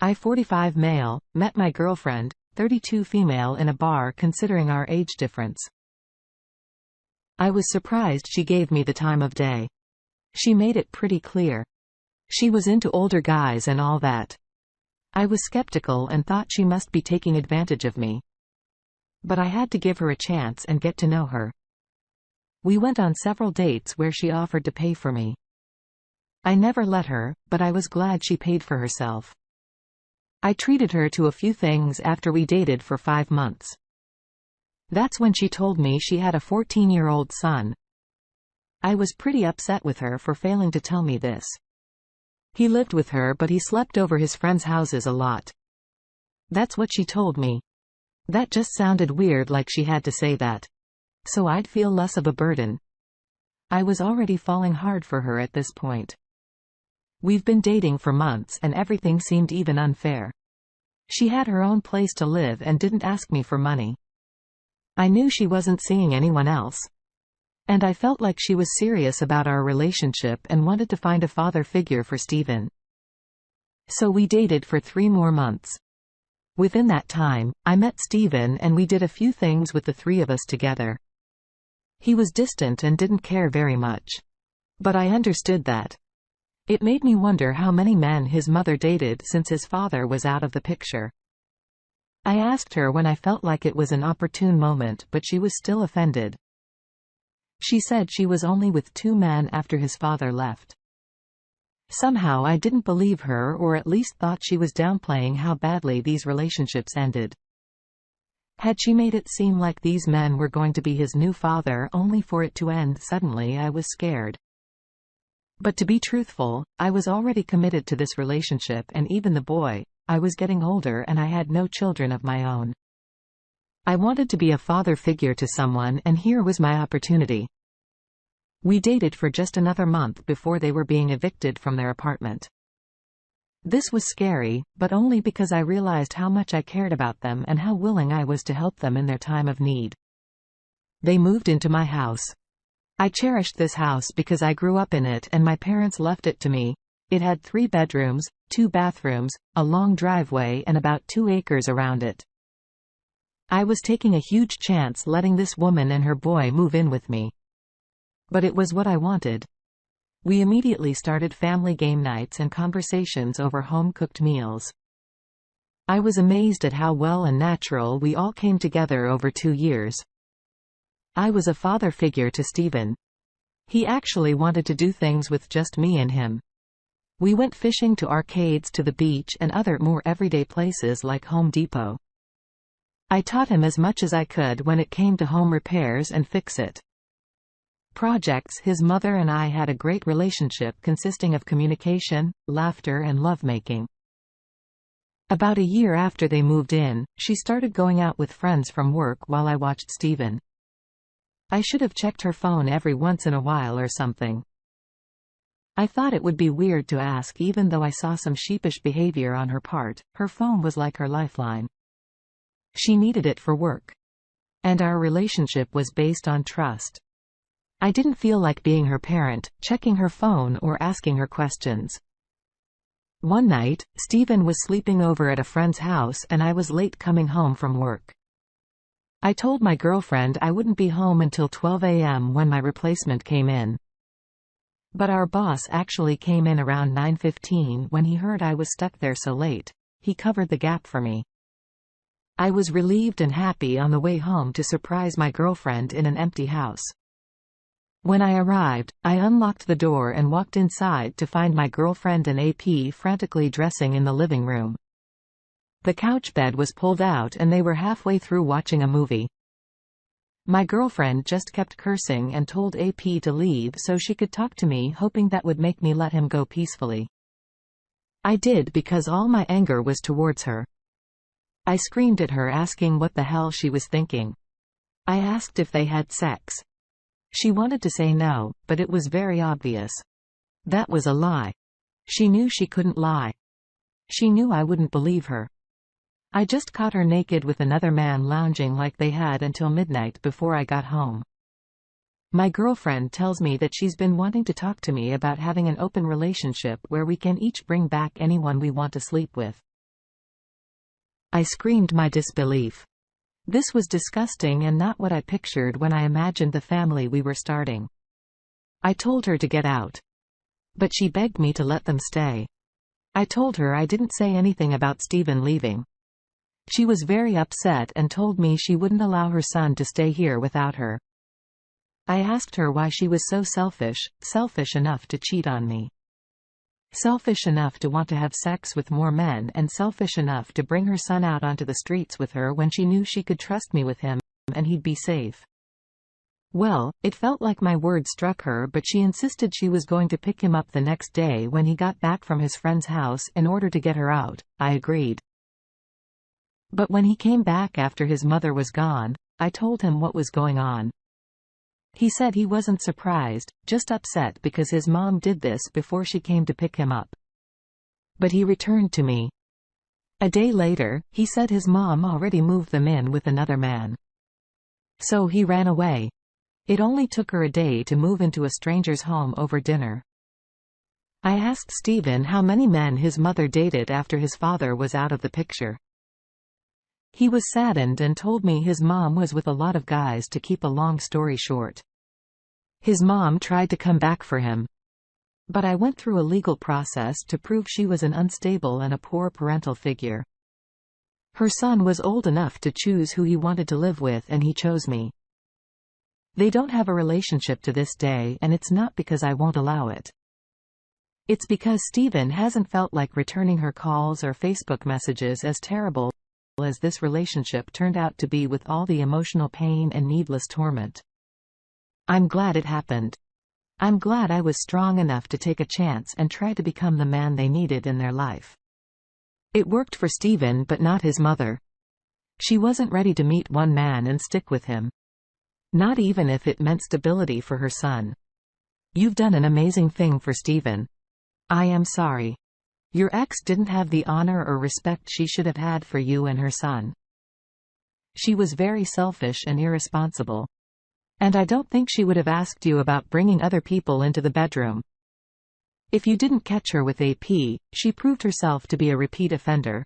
I 45 male, met my girlfriend, 32 female in a bar considering our age difference. I was surprised she gave me the time of day. She made it pretty clear. She was into older guys and all that. I was skeptical and thought she must be taking advantage of me. But I had to give her a chance and get to know her. We went on several dates where she offered to pay for me. I never let her, but I was glad she paid for herself. I treated her to a few things after we dated for 5 months. That's when she told me she had a 14-year-old son. I was pretty upset with her for failing to tell me this. He lived with her, but he slept over his friends' houses a lot. That's what she told me. That just sounded weird, like she had to say that. So I'd feel less of a burden. I was already falling hard for her at this point. We've been dating for months and everything seemed even unfair. She had her own place to live and didn't ask me for money. I knew she wasn't seeing anyone else. And I felt like she was serious about our relationship and wanted to find a father figure for Steven. So we dated for 3 more months. Within that time, I met Steven and we did a few things with the 3 of us together. He was distant and didn't care very much. But I understood that. It made me wonder how many men his mother dated since his father was out of the picture. I asked her when I felt like it was an opportune moment, but she was still offended. She said she was only with 2 men after his father left. Somehow I didn't believe her, or at least thought she was downplaying how badly these relationships ended. Had she made it seem like these men were going to be his new father only for it to end suddenly, I was scared. But to be truthful, I was already committed to this relationship, and even the boy, I was getting older and I had no children of my own. I wanted to be a father figure to someone, and here was my opportunity. We dated for just another month before they were being evicted from their apartment. This was scary, but only because I realized how much I cared about them and how willing I was to help them in their time of need. They moved into my house. I cherished this house because I grew up in it and my parents left it to me. It had 3 bedrooms, 2 bathrooms, a long driveway and about 2 acres around it. I was taking a huge chance letting this woman and her boy move in with me. But it was what I wanted. We immediately started family game nights and conversations over home-cooked meals. I was amazed at how well and natural we all came together over 2 years. I was a father figure to Steven. He actually wanted to do things with just me and him. We went fishing, to arcades, to the beach, and other more everyday places like Home Depot. I taught him as much as I could when it came to home repairs and fix-it projects. His mother and I had a great relationship consisting of communication, laughter, and lovemaking. About a year after they moved in, she started going out with friends from work while I watched Steven. I should have checked her phone every once in a while or something. I thought it would be weird to ask, even though I saw some sheepish behavior on her part. Her phone was like her lifeline. She needed it for work. And our relationship was based on trust. I didn't feel like being her parent, checking her phone or asking her questions. One night, Steven was sleeping over at a friend's house and I was late coming home from work. I told my girlfriend I wouldn't be home until 12 a.m. when my replacement came in. But our boss actually came in around 9:15 when he heard I was stuck there so late. He covered the gap for me. I was relieved and happy on the way home to surprise my girlfriend in an empty house. When I arrived, I unlocked the door and walked inside to find my girlfriend and AP frantically dressing in the living room. The couch bed was pulled out and they were halfway through watching a movie. My girlfriend just kept cursing and told AP to leave so she could talk to me, hoping that would make me let him go peacefully. I did, because all my anger was towards her. I screamed at her, asking what the hell she was thinking. I asked if they had sex. She wanted to say no, but it was very obvious. That was a lie. She knew she couldn't lie. She knew I wouldn't believe her. I just caught her naked with another man lounging like they had until midnight before I got home. My girlfriend tells me that she's been wanting to talk to me about having an open relationship where we can each bring back anyone we want to sleep with. I screamed my disbelief. This was disgusting and not what I pictured when I imagined the family we were starting. I told her to get out. But she begged me to let them stay. I told her I didn't say anything about Stephen leaving. She was very upset and told me she wouldn't allow her son to stay here without her. I asked her why she was so selfish enough to cheat on me. Selfish enough to want to have sex with more men, and selfish enough to bring her son out onto the streets with her when she knew she could trust me with him, and he'd be safe. Well, it felt like my words struck her, but she insisted she was going to pick him up the next day when he got back from his friend's house in order to get her out. I agreed. But when he came back after his mother was gone, I told him what was going on. He said he wasn't surprised, just upset because his mom did this before she came to pick him up. But he returned to me. A day later, he said his mom already moved them in with another man. So he ran away. It only took her a day to move into a stranger's home over dinner. I asked Stephen how many men his mother dated after his father was out of the picture. He was saddened and told me his mom was with a lot of guys. To keep a long story short, his mom tried to come back for him. But I went through a legal process to prove she was an unstable and a poor parental figure. Her son was old enough to choose who he wanted to live with, and he chose me. They don't have a relationship to this day, and it's not because I won't allow it. It's because Stephen hasn't felt like returning her calls or Facebook messages, as terrible as this relationship turned out to be with all the emotional pain and needless torment. I'm glad it happened. I'm glad I was strong enough to take a chance and try to become the man they needed in their life. It worked for Stephen, but not his mother. She wasn't ready to meet one man and stick with him. Not even if it meant stability for her son. You've done an amazing thing for Stephen. I am sorry. Your ex didn't have the honor or respect she should have had for you and her son. She was very selfish and irresponsible. And I don't think she would have asked you about bringing other people into the bedroom. If you didn't catch her with AP, she proved herself to be a repeat offender.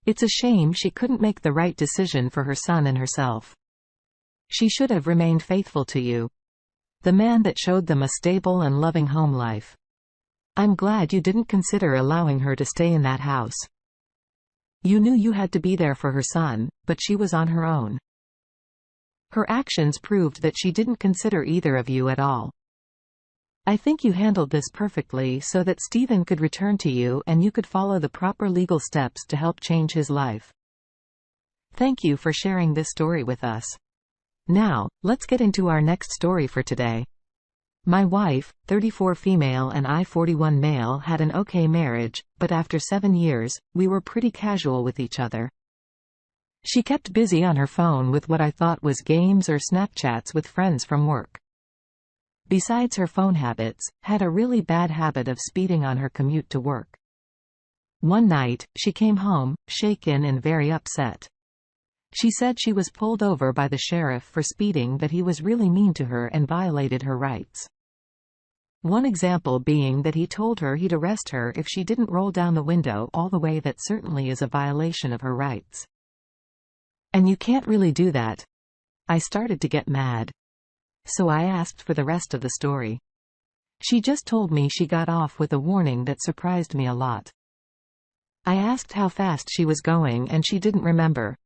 It's a shame she couldn't make the right decision for her son and herself. She should have remained faithful to you, the man that showed them a stable and loving home life. I'm glad you didn't consider allowing her to stay in that house. You knew you had to be there for her son, but she was on her own. Her actions proved that she didn't consider either of you at all. I think you handled this perfectly so that Stephen could return to you and you could follow the proper legal steps to help change his life. Thank you for sharing this story with us. Now, let's get into our next story for today. My wife, 34 female and I 41 male, had an okay marriage, but after 7 years, we were pretty casual with each other. She kept busy on her phone with what I thought was games or Snapchats with friends from work. Besides her phone habits, had a really bad habit of speeding on her commute to work. One night, she came home, shaken and very upset. She said she was pulled over by the sheriff for speeding, that he was really mean to her and violated her rights. One example being that he told her he'd arrest her if she didn't roll down the window all the way. That certainly is a violation of her rights. And you can't really do that. I started to get mad. So I asked for the rest of the story. She just told me she got off with a warning that surprised me a lot. I asked how fast she was going and she didn't remember.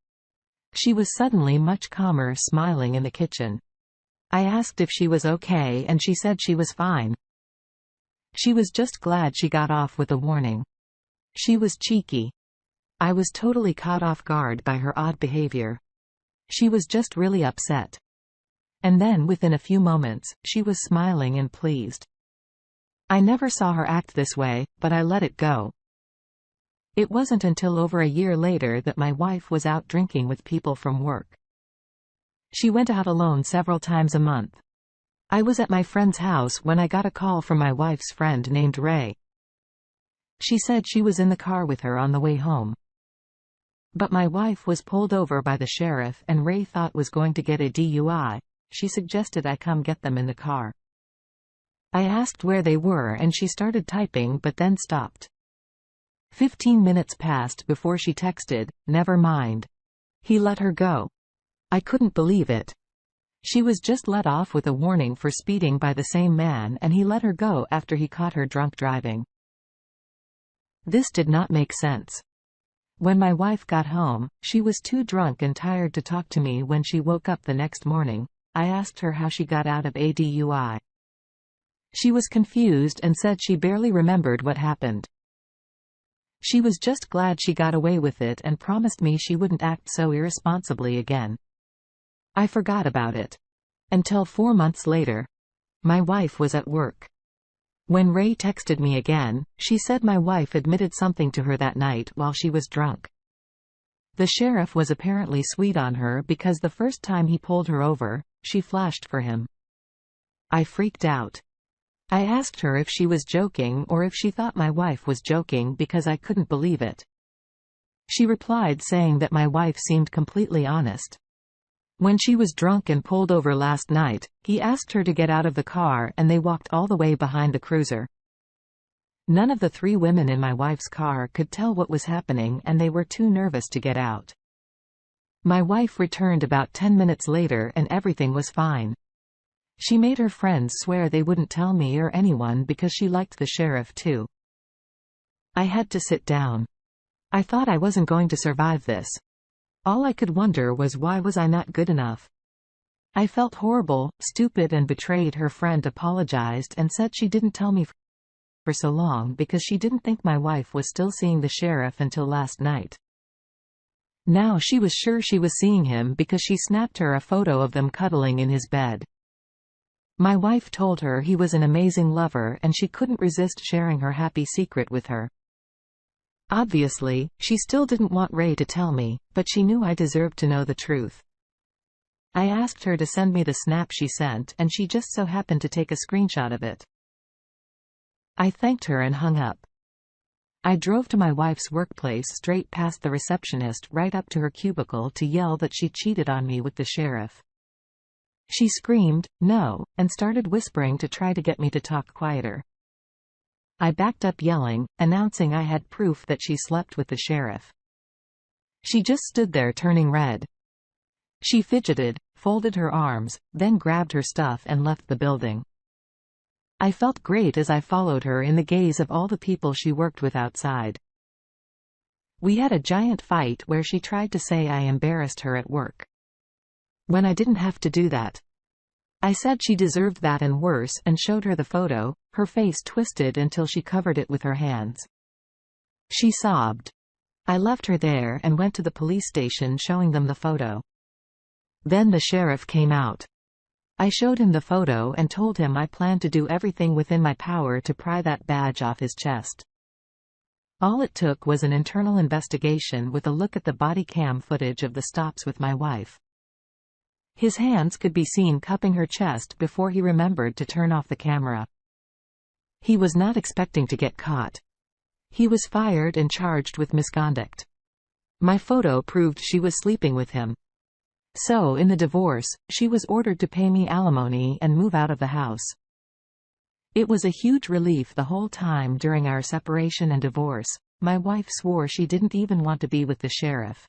She was suddenly much calmer, smiling in the kitchen. I asked if she was okay and she said she was fine. She was just glad she got off with a warning. She was cheeky. I was totally caught off guard by her odd behavior. She was just really upset. And then within a few moments, she was smiling and pleased. I never saw her act this way, but I let it go. It wasn't until over a year later that my wife was out drinking with people from work. She went out alone several times a month. I was at my friend's house when I got a call from my wife's friend named Ray. She said she was in the car with her on the way home. But my wife was pulled over by the sheriff and Ray thought was going to get a DUI. She suggested I come get them in the car. I asked where they were and she started typing but then stopped. 15 minutes passed before she texted, "Never mind. He let her go." I couldn't believe it. She was just let off with a warning for speeding by the same man, and he let her go after he caught her drunk driving. This did not make sense. When my wife got home, she was too drunk and tired to talk to me. When she woke up the next morning, I asked her how she got out of a DUI. She was confused and said she barely remembered what happened. She was just glad she got away with it and promised me she wouldn't act so irresponsibly again. I forgot about it. Until 4 months later. My wife was at work. When Ray texted me again, she said my wife admitted something to her that night while she was drunk. The sheriff was apparently sweet on her because the first time he pulled her over, she flashed for him. I freaked out. I asked her if she was joking or if she thought my wife was joking because I couldn't believe it. She replied saying that my wife seemed completely honest. When she was drunk and pulled over last night, he asked her to get out of the car and they walked all the way behind the cruiser. None of the 3 women in my wife's car could tell what was happening and they were too nervous to get out. My wife returned about 10 minutes later and everything was fine. She made her friends swear they wouldn't tell me or anyone because she liked the sheriff too. I had to sit down. I thought I wasn't going to survive this. All I could wonder was why was I not good enough? I felt horrible, stupid and betrayed. Her friend apologized and said she didn't tell me for so long because she didn't think my wife was still seeing the sheriff until last night. Now she was sure she was seeing him because she snapped her a photo of them cuddling in his bed. My wife told her he was an amazing lover and she couldn't resist sharing her happy secret with her. Obviously, she still didn't want Ray to tell me, but she knew I deserved to know the truth. I asked her to send me the snap she sent and she just so happened to take a screenshot of it. I thanked her and hung up. I drove to my wife's workplace straight past the receptionist right up to her cubicle to yell that she cheated on me with the sheriff. She screamed, "No," and started whispering to try to get me to talk quieter. I backed up yelling, announcing I had proof that she slept with the sheriff. She just stood there turning red. She fidgeted, folded her arms, then grabbed her stuff and left the building. I felt great as I followed her in the gaze of all the people she worked with outside. We had a giant fight where she tried to say I embarrassed her at work. When I didn't have to do that. I said she deserved that and worse and showed her the photo, her face twisted until she covered it with her hands. She sobbed. I left her there and went to the police station showing them the photo. Then the sheriff came out. I showed him the photo and told him I planned to do everything within my power to pry that badge off his chest. All it took was an internal investigation with a look at the body cam footage of the stops with my wife. His hands could be seen cupping her chest before he remembered to turn off the camera. He was not expecting to get caught. He was fired and charged with misconduct. My photo proved she was sleeping with him. So in the divorce, she was ordered to pay me alimony and move out of the house. It was a huge relief the whole time during our separation and divorce. My wife swore she didn't even want to be with the sheriff.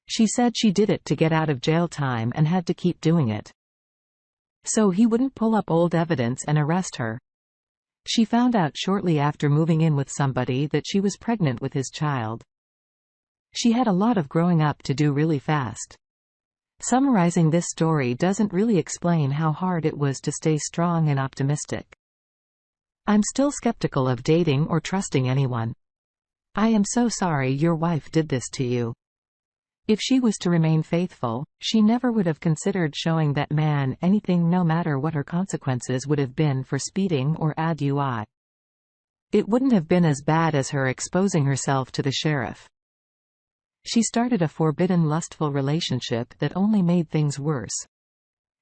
She said she did it to get out of jail time and had to keep doing it. So he wouldn't pull up old evidence and arrest her. She found out shortly after moving in with somebody that she was pregnant with his child. She had a lot of growing up to do really fast. Summarizing this story doesn't really explain how hard it was to stay strong and optimistic. I'm still skeptical of dating or trusting anyone. I am so sorry your wife did this to you. If she was to remain faithful, she never would have considered showing that man anything, no matter what her consequences would have been for speeding or ADUI. It wouldn't have been as bad as her exposing herself to the sheriff. She started a forbidden lustful relationship that only made things worse.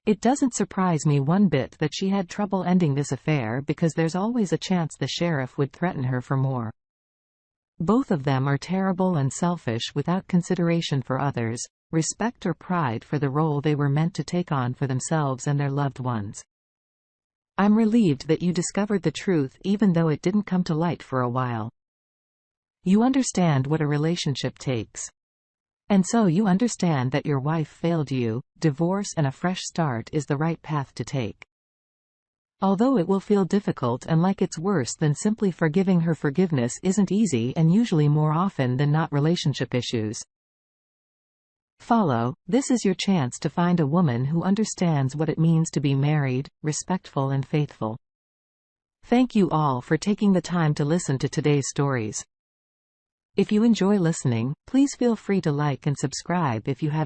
It doesn't surprise me one bit that she had trouble ending this affair because there's always a chance the sheriff would threaten her for more. Both of them are terrible and selfish without consideration for others, respect or pride for the role they were meant to take on for themselves and their loved ones. I'm relieved that you discovered the truth even though it didn't come to light for a while. You understand what a relationship takes. And so you understand that your wife failed you. Divorce and a fresh start is the right path to take. Although it will feel difficult and like it's worse than simply forgiving her, forgiveness isn't easy and usually more often than not relationship issues. Follow. This is your chance to find a woman who understands what it means to be married, respectful and faithful. Thank you all for taking the time to listen to today's stories. If you enjoy listening, please feel free to like and subscribe if you have